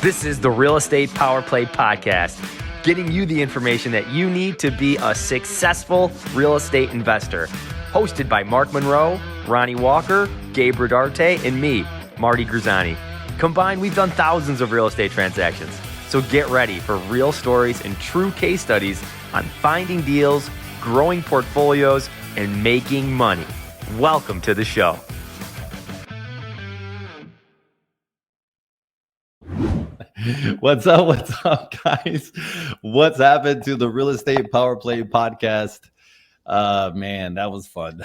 This is the Real Estate Power Play Podcast, getting you the information that you need to be a successful real estate investor. Hosted by Mark Monroe, Ronnie Walker, Gabe Rodarte, and me, Marty Grizzanti. Combined, we've done thousands of real estate transactions. So get ready for real stories and true case studies on finding deals, growing portfolios, and making money. Welcome to the show. What's up, guys? What's happened to the Real Estate Power Play Podcast? Man, that was fun.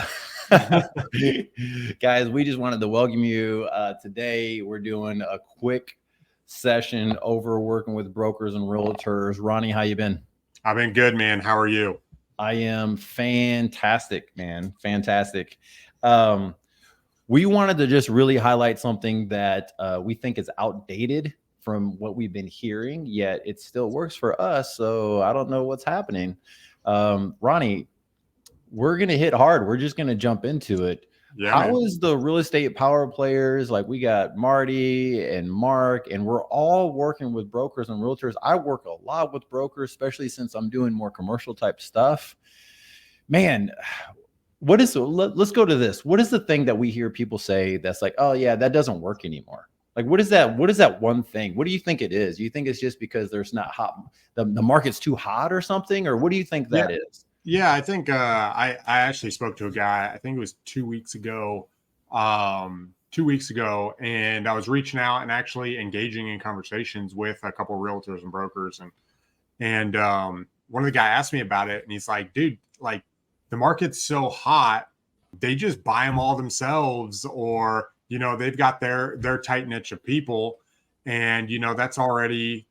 Guys, we just wanted to welcome you. Today, we're doing a quick session over working with brokers and realtors. Ronnie, how you been? I've been good, man. How are you? I am fantastic, man. Fantastic. We wanted to just really highlight something that we think is outdated from what we've been hearing, yet it still works for us. So I don't know what's happening. Ronnie, we're going to hit hard. We're just going to jump into it. Yeah, How is the real estate power players? Like, we got Marty and Mark, and we're all working with brokers and realtors. I work a lot with brokers, especially since I'm doing more commercial type stuff. Man, let's go to this. What is the thing that we hear people say that's like, oh yeah, that doesn't work anymore? Like, what is that one thing? What do you think it is? Do you think it's just because there's not hot, the market's too hot or something? Or what do you think that is? Yeah, I think I actually spoke to a guy, I think it was 2 weeks ago, and I was reaching out and actually engaging in conversations with a couple of realtors and brokers. And one of the guy asked me about it, and he's like, dude, like, the market's so hot, they just buy them all themselves, or they've got their tight niche of people, and that's already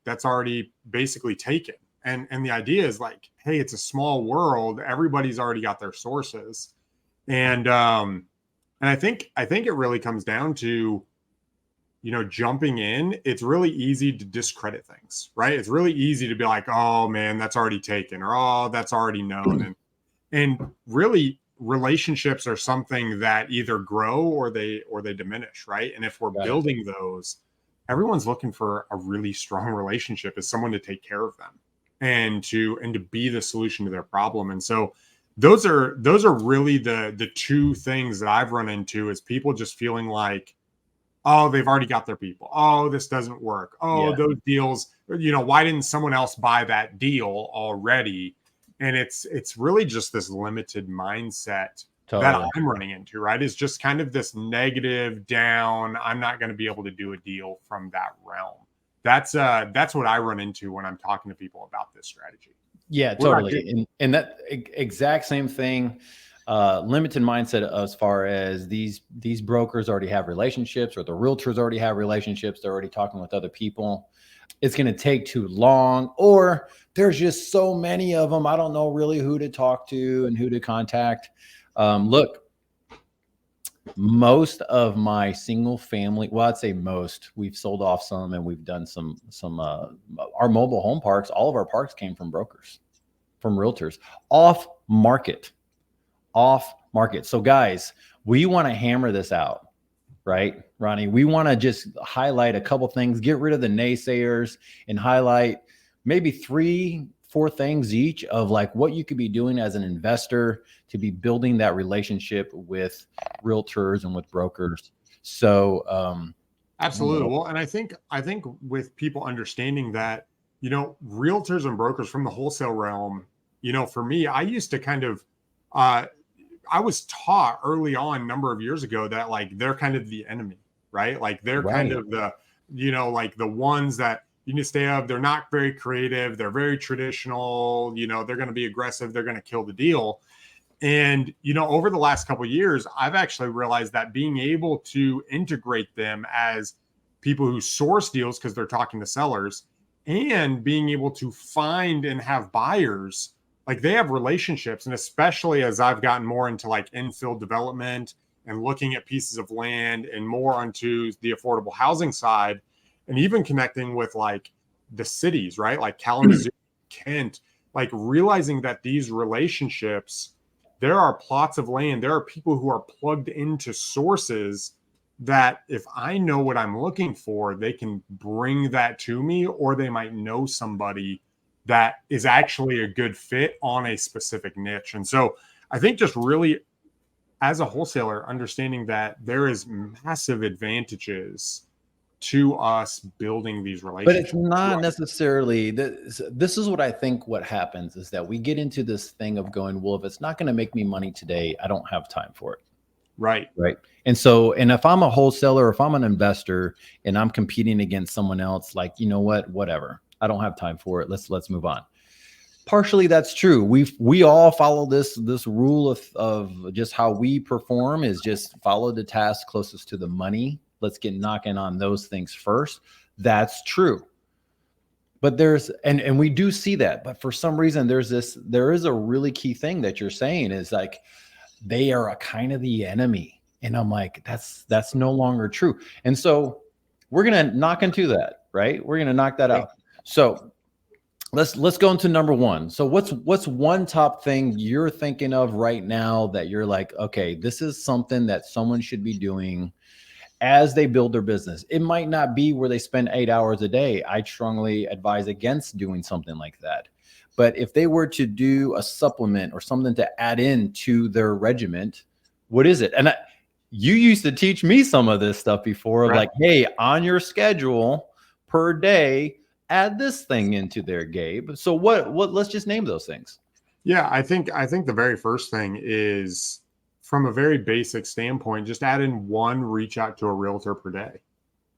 basically taken. And the idea is like, hey, it's a small world. Everybody's already got their sources. And I think it really comes down to, jumping in. It's really easy to discredit things, right? It's really easy to be like, oh man, that's already taken, or oh, that's already known. And really, relationships are something that either grow or they diminish, right? And if we're building those, everyone's looking for a really strong relationship as someone to take care of them and to be the solution to their problem. And so those are really the two things that I've run into, is people just feeling like, oh, they've already got their people. Oh, this doesn't work. Oh, those deals, why didn't someone else buy that deal already? And it's really just this limited mindset that I'm running into, right? It's just kind of this negative down. I'm not going to be able to do a deal from that realm. That's what I run into when I'm talking to people about this strategy. Yeah, totally. And that exact same thing, limited mindset as far as these brokers already have relationships, or the realtors already have relationships. They're already talking with other people. It's going to take too long, or there's just so many of them. I don't know really who to talk to and who to contact. Look, most of my single family, well, I'd say most, we've sold off some, and we've done some our mobile home parks. All of our parks came from brokers, from realtors, off market. So guys, we want to hammer this out. Right, Ronnie? We want to just highlight a couple things, get rid of the naysayers, and highlight maybe 3-4 things each of like what you could be doing as an investor to be building that relationship with realtors and with brokers. So, absolutely. Well, and I think with people understanding that, realtors and brokers from the wholesale realm, for me, I used to kind of, I was taught early on a number of years ago that like they're kind of the enemy, right? Like they're kind of the, like the ones that you need to stay up. They're not very creative. They're very traditional. They're going to be aggressive. They're going to kill the deal. And, over the last couple of years, I've actually realized that being able to integrate them as people who source deals because they're talking to sellers, and being able to find and have buyers, like they have relationships. And especially as I've gotten more into like infill development and looking at pieces of land and more onto the affordable housing side, and even connecting with like the cities, right? Like Kalamazoo, Kent, like realizing that these relationships, there are plots of land, there are people who are plugged into sources that if I know what I'm looking for, they can bring that to me, or they might know somebody that is actually a good fit on a specific niche. And so I think just really as a wholesaler, understanding that there is massive advantages to us building these But relationships. it's not necessarily this is what I think what happens is that we get into this thing of going, well, if it's not going to make me money today, I don't have time for it. Right. Right. And so, and if I'm a wholesaler, if I'm an investor and I'm competing against someone else, like, you know what, whatever, I don't have time for it. Let's move on. Partially that's true. We all follow this rule of just how we perform is just follow the task closest to the money. Let's get knocking on those things first. That's true. But there's, and we do see that, but for some reason there is a really key thing that you're saying is like, they are a kind of the enemy. And I'm like, that's no longer true. And so we're going to knock into that, right? We're going to knock that out. So let's go into number one. So what's one top thing you're thinking of right now that you're like, okay, this is something that someone should be doing as they build their business? It might not be where they spend 8 hours a day. I strongly advise against doing something like that. But if they were to do a supplement or something to add in to their regiment, what is it? And you used to teach me some of this stuff before, right? Like, hey, on your schedule per day, add this thing into there, Gabe. So what let's just name those things. Yeah, I think the very first thing is, from a very basic standpoint, just add in one reach out to a realtor per day,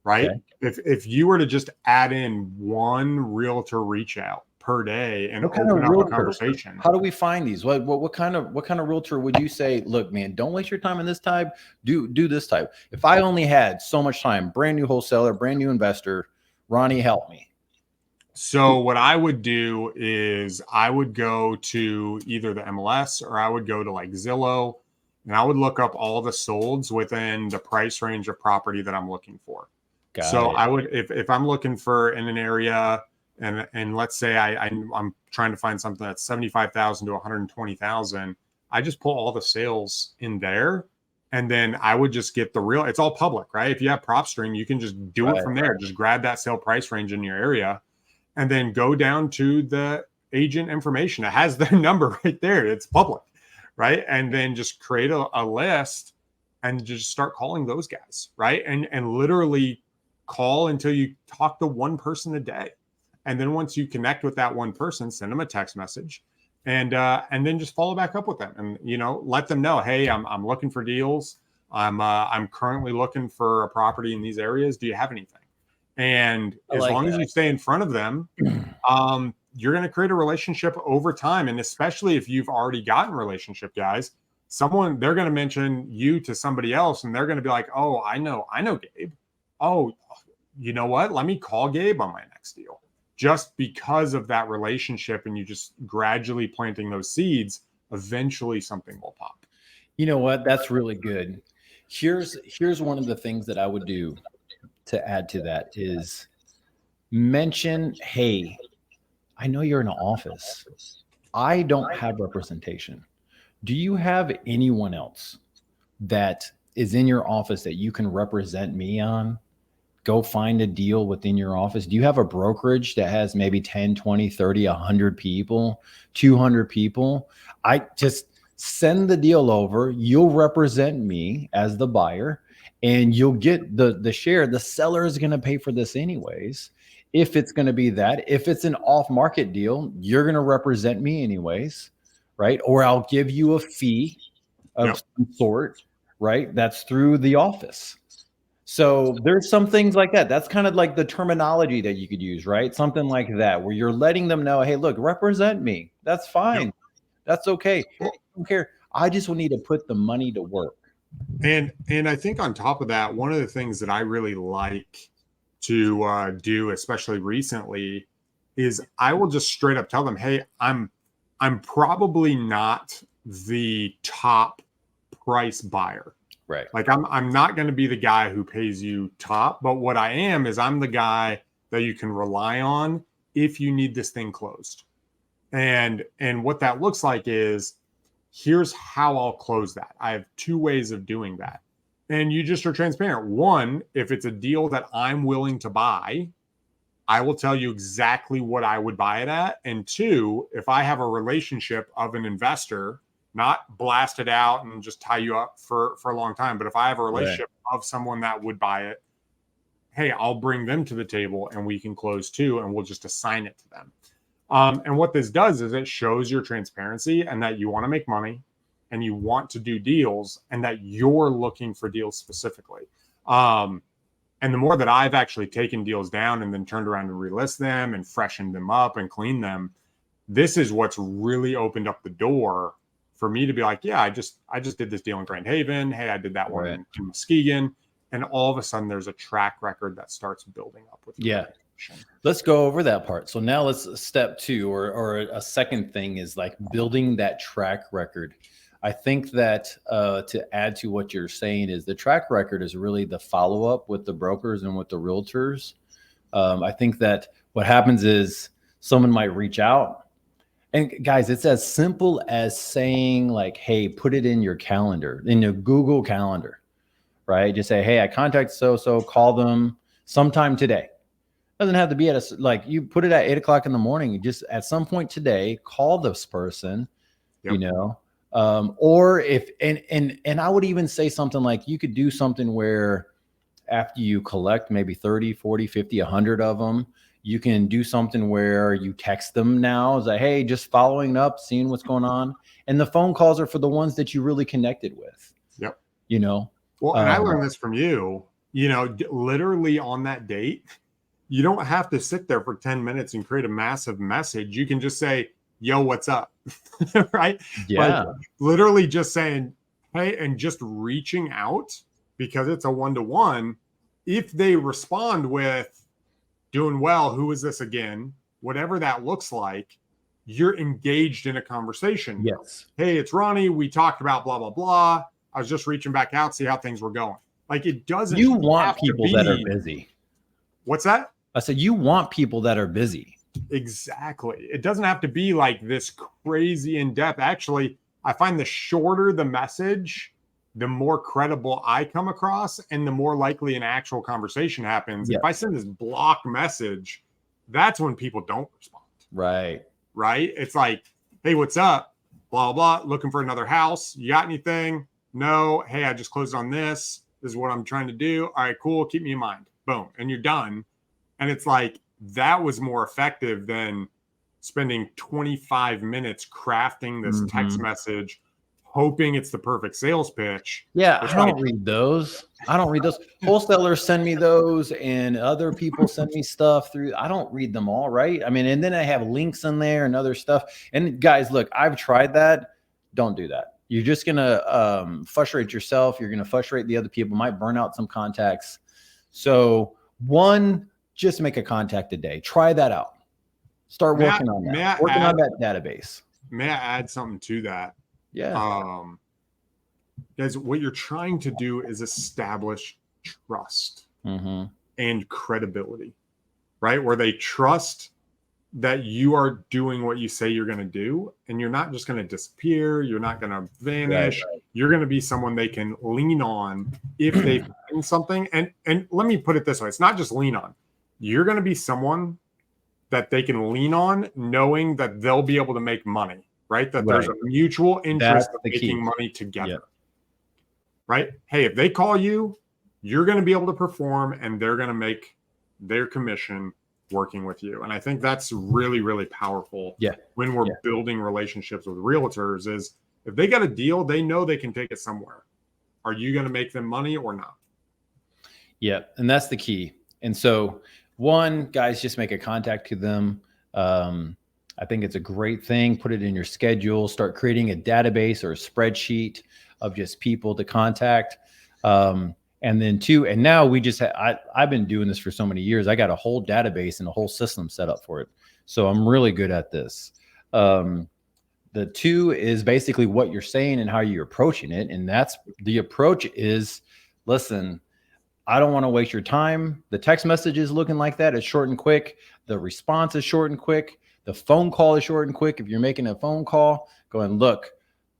right? Okay. If you were to just add in one realtor reach out per day and open up a conversation. How do we find these? What kind of realtor would you say, look, man, don't waste your time in this type, do this type? If I only had so much time, brand new wholesaler, brand new investor, Ronnie, help me. So what I would do is I would go to either the MLS or I would go to like Zillow, and I would look up all the solds within the price range of property that I'm looking for. I would, if I'm looking for in an area, and let's say I'm trying to find something that's 75,000 to 120,000, I just pull all the sales in there, and then I would just get it's all public, right? If you have PropStream, you can just do it from there. Just grab that sale price range in your area, and then go down to the agent information. It has their number right there. It's public, right? And then just create a list and just start calling those guys, right? And literally call until you talk to one person a day. And then once you connect with that one person, send them a text message, and then just follow back up with them, and let them know, hey, I'm looking for deals. I'm currently looking for a property in these areas. Do you have anything? And as long as you stay in front of them, you're going to create a relationship over time. And especially if you've already gotten a relationship, guys, they're going to mention you to somebody else, and they're going to be like, oh, I know Gabe. Oh, you know what? Let me call Gabe on my next deal. Just because of that relationship, and you just gradually planting those seeds, eventually something will pop. You know what? That's really good. Here's one of the things that I would do to add to that is mention, hey, I know you're in an office. I don't have representation. Do you have anyone else that is in your office that you can represent me on? Go find a deal within your office. Do you have a brokerage that has maybe 10, 20, 30, 100 people, 200 people? I just send the deal over. You'll represent me as the buyer, and you'll get the share. The seller is going to pay for this anyways. If it's going to be that, if it's an off-market deal, you're going to represent me anyways, right? Or I'll give you a fee of some sort, right? That's through the office. So there's some things like that. That's kind of like the terminology that you could use, right? Something like that, where you're letting them know, hey, look, represent me. That's fine. Yep. That's okay. I don't care. I just will need to put the money to work. And I think on top of that, one of the things that I really like to do, especially recently, is I will just straight up tell them, hey, I'm probably not the top price buyer. Right. Like I'm not going to be the guy who pays you top, but what I am is I'm the guy that you can rely on if you need this thing closed. And what that looks like is, here's how I'll close that. I have two ways of doing that. And you just are transparent. One, if it's a deal that I'm willing to buy, I will tell you exactly what I would buy it at. And two, if I have a relationship of an investor, not blast it out and just tie you up for a long time, but if I have a relationship of someone that would buy it, hey, I'll bring them to the table and we can close too, and we'll just assign it to them. And what this does is it shows your transparency and that you want to make money and you want to do deals and that you're looking for deals specifically. And the more that I've actually taken deals down and then turned around and relist them and freshened them up and cleaned them, this is what's really opened up the door for me to be like, yeah, I just did this deal in Grand Haven. Hey, I did that one in Muskegon. And all of a sudden there's a track record that starts building up with you. Let's go over that part. So now let's step two, or a second thing is like building that track record. I think that to add to what you're saying is the track record is really the follow-up with the brokers and with the realtors. I think that what happens is someone might reach out, and guys, it's as simple as saying like, hey, put it in your calendar, in your Google calendar, right? Just say, hey, I contacted so-so, call them sometime today. Doesn't have to be at like you put it at 8 o'clock in the morning. You just at some point today, call this person, you know. Or if, and I would even say something like you could do something where after you collect maybe 30, 40, 50, 100 of them, you can do something where you text them now. It's like, hey, just following up, seeing what's going on. And the phone calls are for the ones that you really connected with. You know? Well, and I learned this from you, you know, literally on that date, you don't have to sit there for 10 minutes and create a massive message. You can just say, yo, what's up? Right? Yeah. Like, literally just saying, hey, and just reaching out because it's a one-to-one. If they respond with doing well, who is this again? Whatever that looks like, you're engaged in a conversation. Yes. Hey, it's Ronnie. We talked about blah, blah, blah. I was just reaching back out, see how things were going. Like it doesn't. You want people that are busy. What's that? I said, you want people that are busy. Exactly. It doesn't have to be like this crazy in depth. Actually, I find the shorter the message, the more credible I come across and the more likely an actual conversation happens. If I send this block message, that's when people don't respond. Right. It's like, hey, what's up? Blah, blah, looking for another house. You got anything? No. Hey, I just closed on this. This is what I'm trying to do. All right, cool. Keep me in mind. Boom. And you're done. And it's like, that was more effective than spending 25 minutes crafting this text message, hoping it's the perfect sales pitch. Yeah, I don't read those. Wholesalers send me those and other people send me stuff through. I don't read them all, right? I mean, and then I have links in there and other stuff. And guys, look, I've tried that. Don't do that. You're just going to frustrate yourself. You're going to frustrate the other people, might burn out some contacts. So one, just make a contact a day. Try that out. Start working on that. Working on that database. May I add something to that? Yeah. Guys, what you're trying to do is establish trust and credibility, right? Where they trust that you are doing what you say you're going to do, and you're not just going to disappear. You're not going to vanish. Right. You're going to be someone they can lean on if they find something. And let me put it this way. It's not just lean on. You're going to be someone that they can lean on, knowing that they'll be able to make money, right? That there's a mutual interest of making money together, right? Hey, if they call you, you're going to be able to perform and they're going to make their commission working with you. And I think that's really, really powerful when we're building relationships with realtors is if they got a deal, they know they can take it somewhere. Are you going to make them money or not? Yeah. And that's the key. And so one, guys, just make a contact to them. I think it's a great thing. Put it in your schedule. Start creating a database or a spreadsheet of just people to contact. And then two, and now we just I've been doing this for so many years. I got a whole database and a whole system set up for it. So I'm really good at this. The two is basically what you're saying and how you're approaching it. And that's the approach is, listen, I don't want to waste your time. The text message is looking like that. It's short and quick. The response is short and quick. The phone call is short and quick. If you're making a phone call, go and look,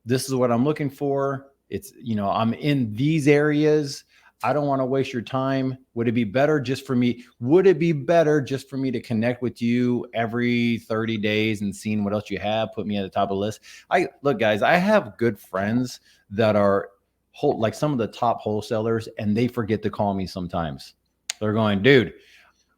this is what I'm looking for. It's, I'm in these areas. I don't want to waste your time. Would it be better just for me? Would it be better just for me to connect with you every 30 days and seeing what else you have? Put me at the top of the list. Look, guys, I have good friends that are like some of the top wholesalers, and they forget to call me sometimes. They're going, dude,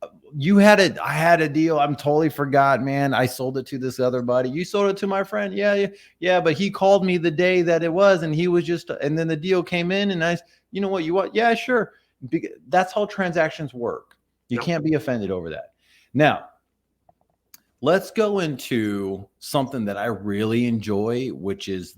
I had a deal. I'm totally forgot, man. I sold it to this other buddy. You sold it to my friend. Yeah. But he called me the day that it was, and he was and then the deal came in, and you know what you want? Yeah, sure. That's how transactions work. You can't be offended over that. Now, let's go into something that I really enjoy, which is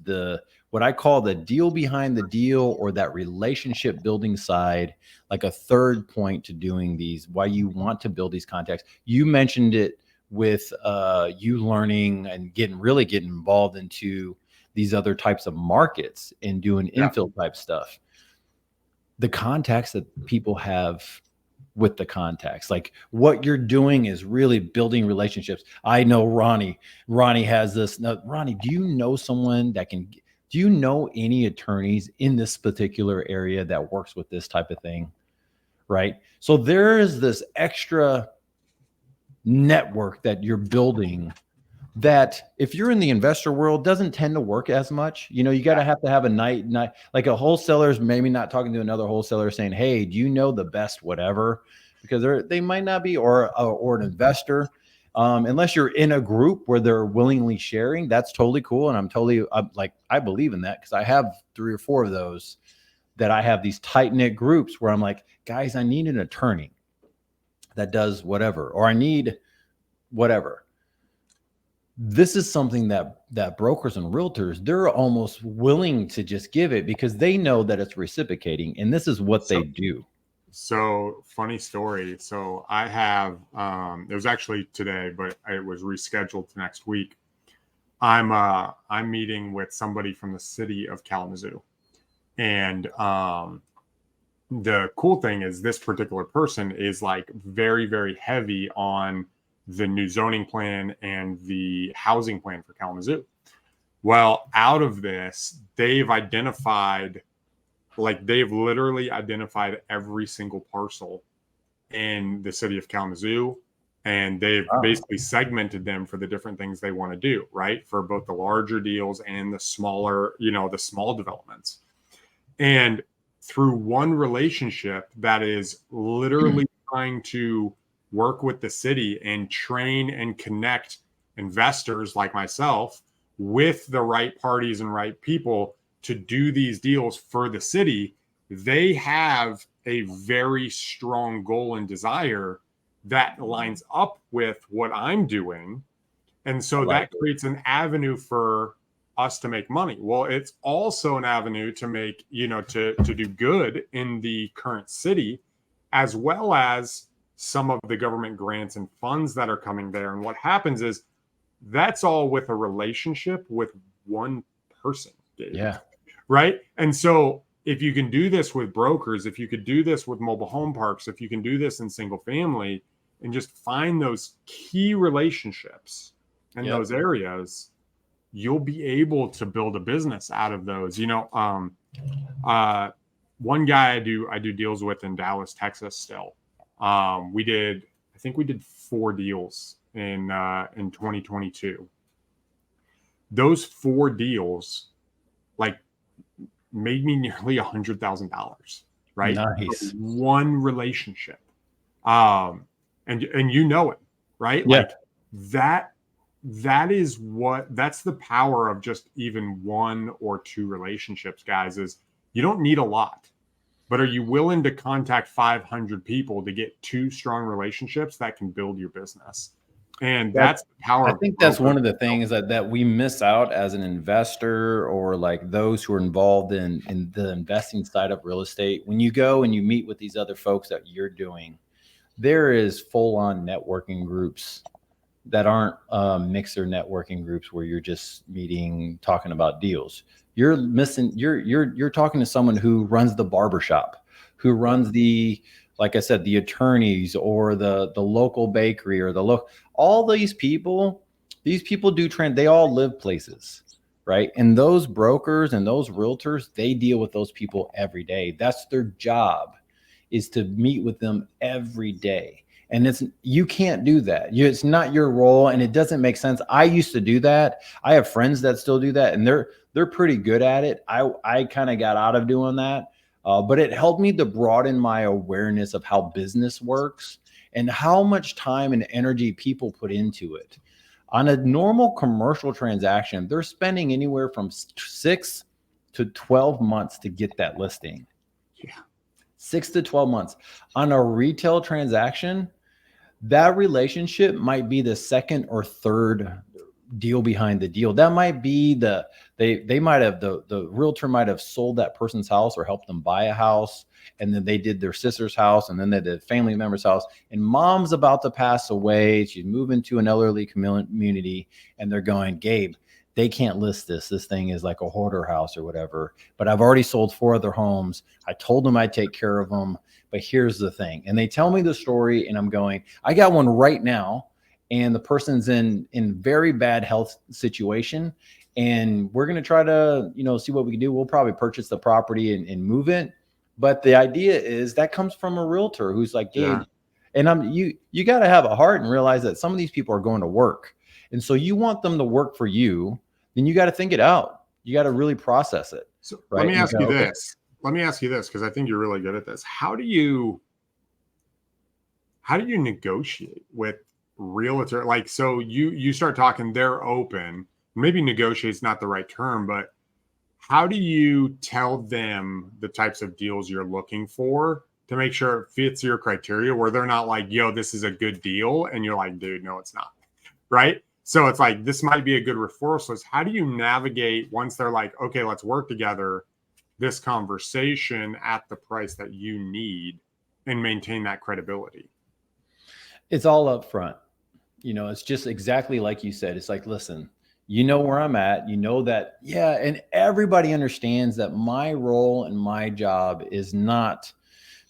what I call the deal behind the deal, or that relationship building side, like a third point to doing these, why you want to build these contacts. You mentioned it with you learning and getting involved into these other types of markets and doing infill type stuff. The contacts that people have with the contacts, like what you're doing is really building relationships. I know Ronnie has this. Now, Ronnie, do you know someone do you know any attorneys in this particular area that works with this type of thing? Right. So there is this extra network that you're building that, if you're in the investor world, doesn't tend to work as much. You got to have a night, like a wholesaler's maybe not talking to another wholesaler saying, hey, do you know the best whatever? Because they might not be, or an investor, unless you're in a group where they're willingly sharing. That's totally cool. And I believe in that, because I have 3 or 4 of those, that I have these tight knit groups where I'm like, guys, I need an attorney that does whatever, or I need whatever. This is something that brokers and realtors, they're almost willing to just give it, because they know that it's reciprocating, and this is what they do. So, funny story. So I have, it was actually today, but it was rescheduled to next week. I'm meeting with somebody from the city of Kalamazoo, and the cool thing is, this particular person is like very, very heavy on the new zoning plan and the housing plan for Kalamazoo. Well, out of this, they've literally identified every single parcel in the city of Kalamazoo, and they've basically segmented them for the different things they want to do, right? For both the larger deals and the smaller, the small developments. And through one relationship that is literally trying to work with the city and train and connect investors like myself with the right parties and right people to do these deals for the city, they have a very strong goal and desire that lines up with what I'm doing. And so that creates an avenue for us to make money. Well, it's also an avenue to make, to do good in the current city, as well as some of the government grants and funds that are coming there. And what happens is, that's all with a relationship with one person, Gabe. Yeah. Right. And so if you can do this with brokers, if you could do this with mobile home parks, if you can do this in single family, and just find those key relationships in those areas, you'll be able to build a business out of those. One guy I do deals with in Dallas, Texas still. I think we did 4 deals in 2022. Those 4 deals made me nearly $100,000, right? Nice. One relationship. And it, right? Yeah. That's the power of just even 1 or 2 relationships, guys, is you don't need a lot. But are you willing to contact 500 people to get 2 strong relationships that can build your business? And that's the power. I think that's one of the things that we miss out as an investor, or like those who are involved in the investing side of real estate. When you go and you meet with these other folks that you're doing, there is full-on networking groups that aren't mixer networking groups where you're just meeting, talking about deals. You're talking to someone who runs the barbershop, who runs like I said, the attorneys, or the local bakery, or all these people do they all live places. right? And those brokers and those realtors, they deal with those people every day. That's their job, is to meet with them every day. And you can't do that. It's not your role, and it doesn't make sense. I used to do that. I have friends that still do that, and they're pretty good at it. I kind of got out of doing that, but it helped me to broaden my awareness of how business works and how much time and energy people put into it. On a normal commercial transaction, they're spending anywhere from 6 to 12 months to get that listing. Yeah. 6 to 12 months. On a retail transaction, that relationship might be the second or third deal behind the deal. That might be the realtor might have sold that person's house or helped them buy a house, and then they did their sister's house, and then they did family member's house, and mom's about to pass away. She's moving to an elderly community, and they're going, Gabe, they can't list this. This thing is like a hoarder house or whatever, but I've already sold 4 other homes. I told them I'd take care of them, but here's the thing. And they tell me the story, and I'm going, I got one right now, and the person's in very bad health situation, and we're going to try to, see what we can do. We'll probably purchase the property and move it. But the idea is that comes from a realtor who's like, Gabe, and you got to have a heart and realize that some of these people are going to work. And so you want them to work for you, then you got to think it out. You got to really process it. So right? Let me ask you this. Let me ask you this, because I think you're really good at this. How do you negotiate with realtor? Like, so you start talking, they're open. Maybe negotiate is not the right term, but how do you tell them the types of deals you're looking for to make sure it fits your criteria, where they're not like, yo, this is a good deal, and you're like, dude, no, it's not, right? So it's like, this might be a good referral source. How do you navigate once they're like, okay, let's work together, this conversation at the price that you need, and maintain that credibility? It's all up front. It's just exactly like you said. It's like, listen, you know where I'm at, that, yeah. And everybody understands that my role and my job is not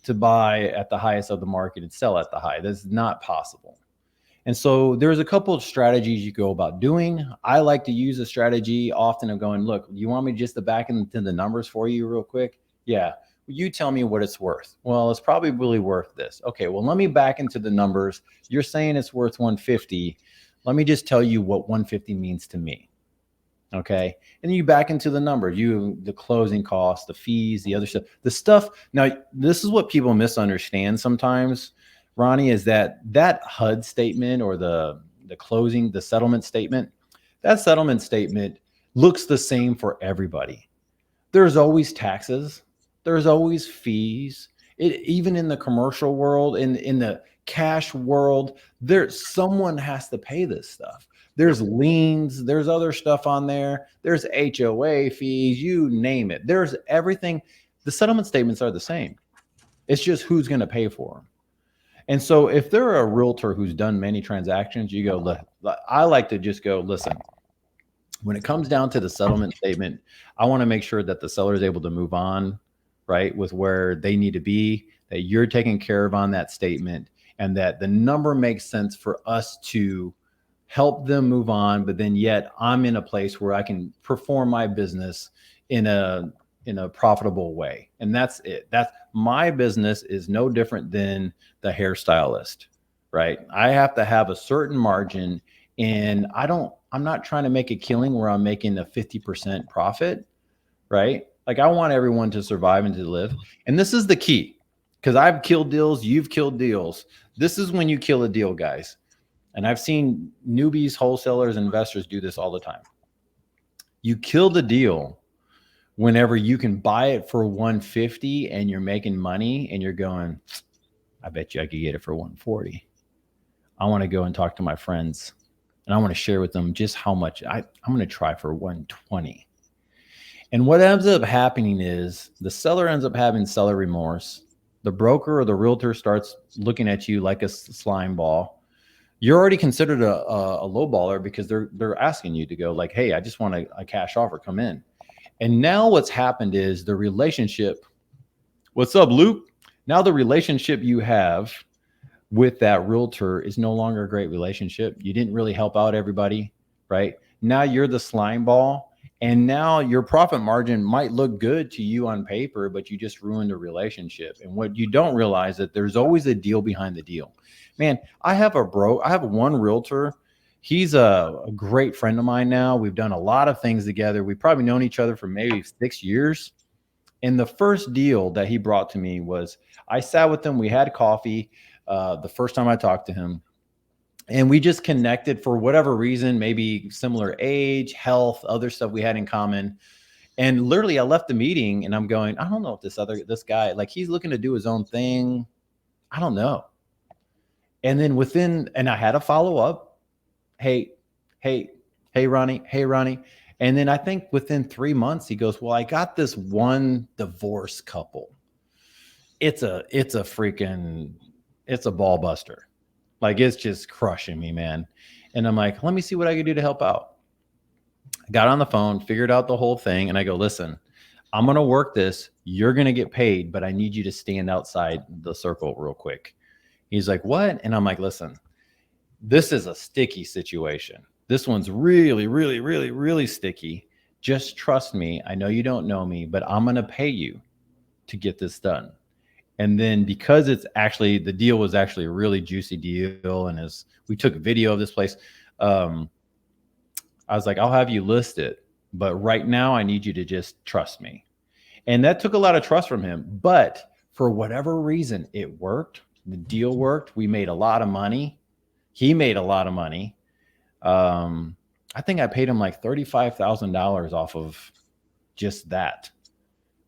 to buy at the highest of the market and sell at the high. That's not possible. And so there's a couple of strategies you go about doing. I like to use a strategy often of going, look, you want me just to back into the numbers for you real quick? Yeah. You tell me what it's worth. Well, it's probably really worth this. Okay, well, let me back into the numbers. You're saying it's worth 150. Let me just tell you what 150 means to me. Okay. And then you back into the numbers, the closing costs, the fees, the other stuff. Now, this is what people misunderstand sometimes, Ronnie, is that HUD statement, or the closing, the settlement statement, that settlement statement looks the same for everybody. There's always taxes. There's always fees. Even in the commercial world, in the cash world, someone has to pay this stuff. There's liens, there's other stuff on there. There's HOA fees, you name it. There's everything. The settlement statements are the same. It's just who's going to pay for them. And so if they're a realtor who's done many transactions, you go, I like to just go, listen, when it comes down to the settlement statement, I want to make sure that the seller is able to move on, right, with where they need to be, that you're taken care of on that statement, and that the number makes sense for us to help them move on. But then yet I'm in a place where I can perform my business in a profitable way. And that's it. That's my business is no different than the hairstylist, right? I have to have a certain margin, and I'm not trying to make a killing where I'm making a 50% profit, right? Like, I want everyone to survive and to live. And this is the key, because I've killed deals. You've killed deals. This is when you kill a deal, guys. And I've seen newbies, wholesalers, investors do this all the time. You kill the deal whenever you can buy it for 150 and you're making money and you're going, I bet you I could get it for 140. I want to go and talk to my friends, and I want to share with them just how much I'm going to try for 120. And what ends up happening is the seller ends up having seller remorse. The broker or the realtor starts looking at you like a slime ball. You're already considered a low baller, because they're asking you to go like, hey, I just want a cash offer, come in. And now what's happened is the relationship. What's up, Luke? Now the relationship you have with that realtor is no longer a great relationship. You didn't really help out everybody, right? Now you're the slime ball, And now your profit margin might look good to you on paper, but you just ruined a relationship. And what you don't realize that there's always a deal behind the deal. Man, I have one realtor. He's a great friend of mine now. We've done a lot of things together. We've probably known each other for maybe 6 years. And the first deal that he brought to me was, I sat with him. We had coffee the first time I talked to him. And we just connected for whatever reason, maybe similar age, health, other stuff we had in common. And literally I left the meeting and I'm going, I don't know if this guy, like, he's looking to do his own thing. I don't know. And then and I had a follow up. Hey, Ronnie. And then I think within 3 months, he goes, well, I got this one divorced couple. It's a ball buster. Like, it's just crushing me, man. And I'm like, let me see what I can do to help out. I got on the phone, figured out the whole thing. And I go, listen, I'm going to work this. You're going to get paid, but I need you to stand outside the circle real quick. He's like, what? And I'm like, listen, this is a sticky situation. This one's really, really, really, really sticky. Just trust me. I know you don't know me, but I'm going to pay you to get this done. And then because the deal was actually a really juicy deal. And as we took a video of this place, I was like, I'll have you list it, but right now I need you to just trust me. And that took a lot of trust from him, but for whatever reason, it worked. The deal worked. We made a lot of money. He made a lot of money. I think I paid him like $35,000 off of just that,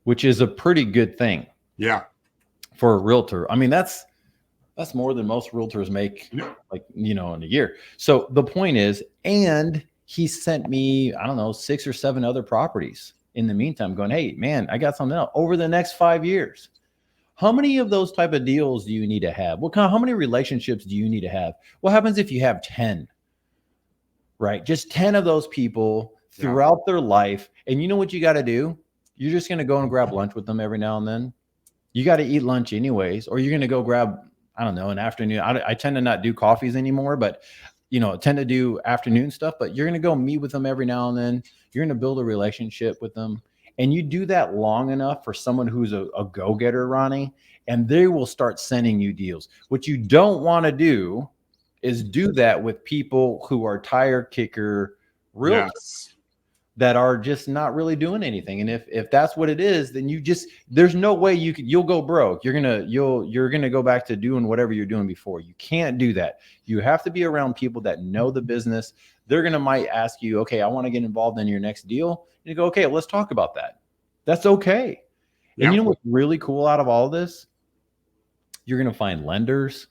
which is a pretty good thing. Yeah. For a realtor. I mean, that's more than most realtors make, like, in a year. So the point is, and he sent me, I don't know, 6 or 7 other properties in the meantime going, hey man, I got something else over the next 5 years. How many of those type of deals do you need to have? How many relationships do you need to have? What happens if you have 10, right? Just 10 of those people throughout their life. And you know what you got to do? You're just going to go and grab lunch with them every now and then. You got to eat lunch anyways, or you're going to go grab, I don't know, an afternoon. I tend to not do coffees anymore, but, tend to do afternoon stuff, but you're going to go meet with them every now and then. You're going to build a relationship with them. And you do that long enough for someone who's a go-getter, Ronnie, and they will start sending you deals. What you don't want to do is do that with people who are tire kicker realtors. That are just not really doing anything. And if that's what it is, then there's no way you'll go broke. You're gonna go back to doing whatever you're doing before. You can't do that. You have to be around people that know the business. They're might ask you, okay, I want to get involved in your next deal. And you go, okay, let's talk about that. That's okay. Yeah. And you know what's really cool out of all this? You're gonna find lenders.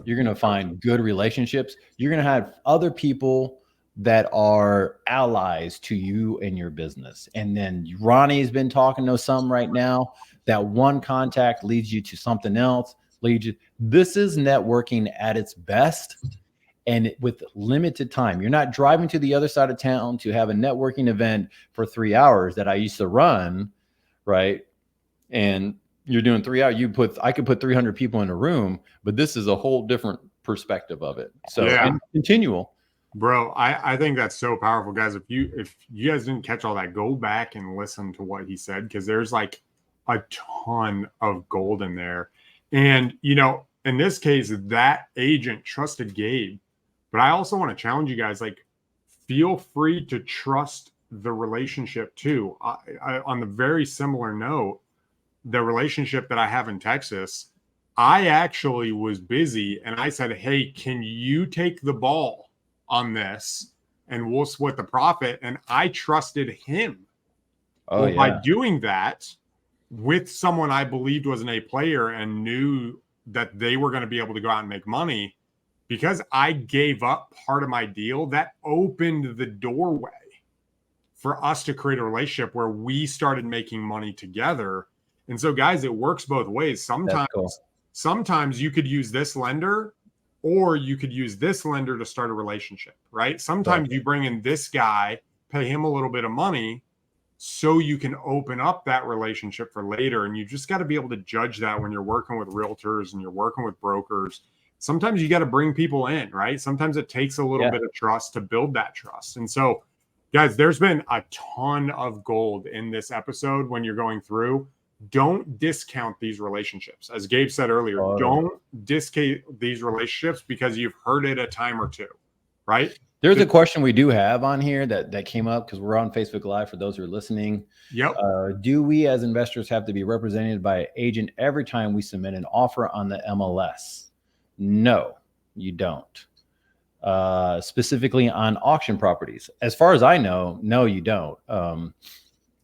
You're gonna find good relationships. You're gonna have other people that are allies to you and your business. And then Ronnie's been talking to some right now. That one contact leads you to something else. This is networking at its best, and with limited time. You're not driving to the other side of town to have a networking event for 3 hours that I used to run, right? And you're doing 3 hours. I could put 300 people in a room, but this is a whole different perspective of it. So and continual. Bro, I think that's so powerful, guys. If you guys didn't catch all that, go back and listen to what he said, because there's like a ton of gold in there. And, in this case, that agent trusted Gabe. But I also want to challenge you guys, like, feel free to trust the relationship too. On the very similar note, the relationship that I have in Texas, I actually was busy and I said, hey, can you take the ball on this and we'll split the profit? And I trusted him. By doing that with someone I believed was an A player and knew that they were going to be able to go out and make money, because I gave up part of my deal, that opened the doorway for us to create a relationship where we started making money together. And so, guys, it works both ways. Sometimes you could use this lender, or you could use this lender to start a relationship, right? Sometimes you bring in this guy, pay him a little bit of money so you can open up that relationship for later. And you just got to be able to judge that when you're working with realtors and you're working with brokers. Sometimes you got to bring people in, right? Sometimes it takes a little bit of trust to build that trust. And so Guys, there's been a ton of gold in this episode when you're going through. Don't discount these relationships. As Gabe said earlier, don't discount these relationships because you've heard it a time or two, right? There's a question we do have on here that came up because we're on Facebook Live for those who are listening. Yep. Do we as investors have to be represented by an agent every time we submit an offer on the MLS? No, you don't. Specifically on auction properties. As far as I know, no, you don't.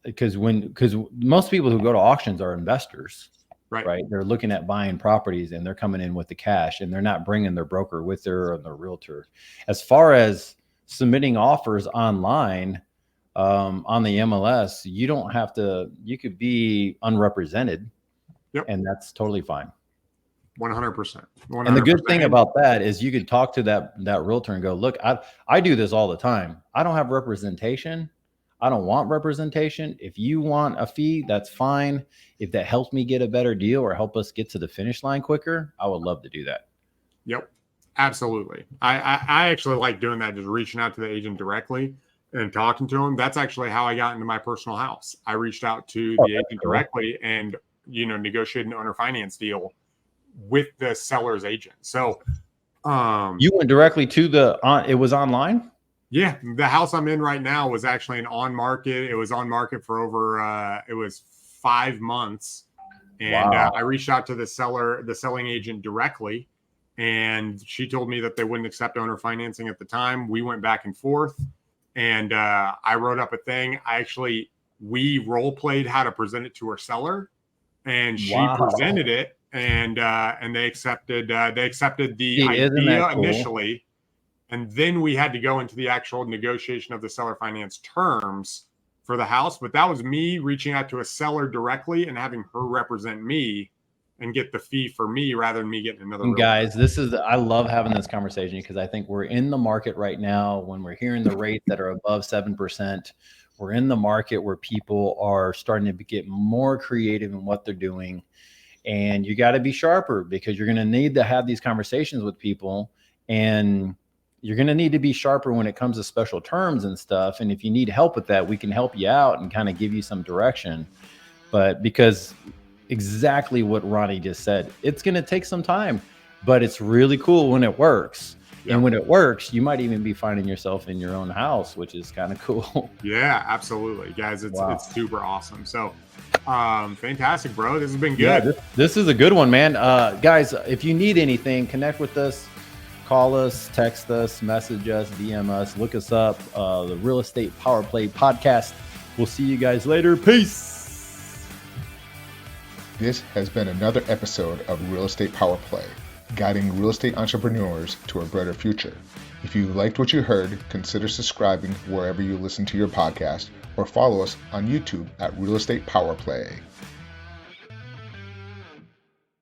Because most people who go to auctions are investors, right? They're looking at buying properties and they're coming in with the cash and they're not bringing their broker with their or their realtor. As far as submitting offers online on the MLS, you don't have to. You could be unrepresented, and that's totally fine. 100%. And the good thing about that is you could talk to that realtor and go, look, I do this all the time. I don't have representation. I don't want representation. If you want a fee, that's fine. If that helps me get a better deal or help us get to the finish line quicker, I would love to do that. Yep, absolutely. I actually like doing that, just reaching out to the agent directly and talking to them. That's actually how I got into my personal house. I reached out to the agent directly and, negotiated an owner finance deal with the seller's agent. So you went directly to it was online? Yeah, the house I'm in right now was actually an on market. It was on market for over it was 5 months. And wow. I reached out to the selling agent directly, and she told me that they wouldn't accept owner financing at the time. We went back and forth, and I wrote up a thing. We role played how to present it to her seller, and she presented it. And they accepted the idea initially, and then we had to go into the actual negotiation of the seller finance terms for the house. But that was me reaching out to a seller directly and having her represent me and get the fee for me rather than me getting another. And guys, I love having this conversation because I think we're in the market right now when we're hearing the rates that are above 7%. We're in the market where people are starting to get more creative in what they're doing. And you got to be sharper because you're going to need to have these conversations with people, and you're going to need to be sharper when it comes to special terms and stuff. And if you need help with that, we can help you out and kind of give you some direction. But because exactly what Ronnie just said, it's going to take some time, but it's really cool when it works. Yeah. And when it works, you might even be finding yourself in your own house, which is kind of cool. Yeah, absolutely. Guys, it's super awesome. So fantastic, bro. This has been good. Yeah, this is a good one, man. Guys, if you need anything, connect with us, call us, text us, message us, DM us, look us up, the Real Estate Power Play podcast. We'll see you guys later. Peace. This has been another episode of Real Estate Power Play, guiding real estate entrepreneurs to a brighter future. If you liked what you heard, consider subscribing wherever you listen to your podcast, or follow us on YouTube at Real Estate Power Play.